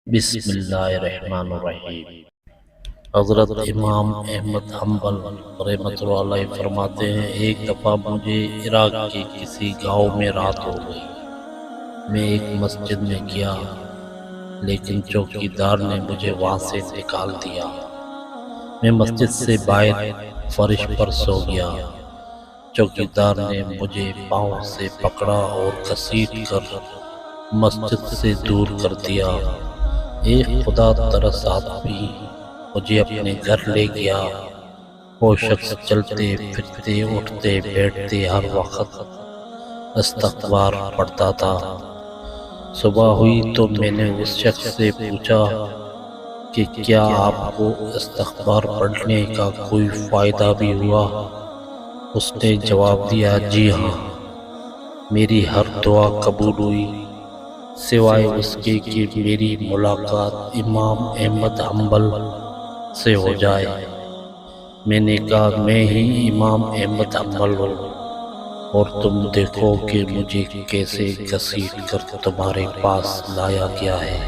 بسم اللہ الرحمن الرحیم۔ حضرت امام احمد حنبل رحمۃ اللہ علیہ فرماتے ہیں، ایک دفعہ مجھے عراق کے کسی گاؤں میں رات ہو گئی۔ میں ایک مسجد میں گیا، لیکن چوکیدار نے مجھے وہاں سے نکال دیا۔ میں مسجد سے باہر فرش پر سو گیا۔ چوکیدار نے مجھے پاؤں سے پکڑا اور گھسیٹ کر مسجد سے دور کر دیا۔ ایک خدا ترس آدمی مجھے اپنے گھر لے گیا۔ وہ شخص چلتے پھرتے اٹھتے بیٹھتے ہر وقت استغفار پڑھتا تھا۔ صبح ہوئی تو میں نے اس شخص سے پوچھا کہ کیا آپ کو استغفار پڑھنے کا کوئی فائدہ بھی ہوا؟ اس نے جواب دیا، جی ہاں، میری ہر دعا قبول ہوئی سوائے اس کے کہ میری ملاقات امام احمد حنبل سے ہو جائے۔ میں نے کہا، میں ہی امام احمد حنبل ہوں، اور تم دیکھو کہ مجھے کیسے گھسیٹ کر تمہارے پاس لایا گیا ہے۔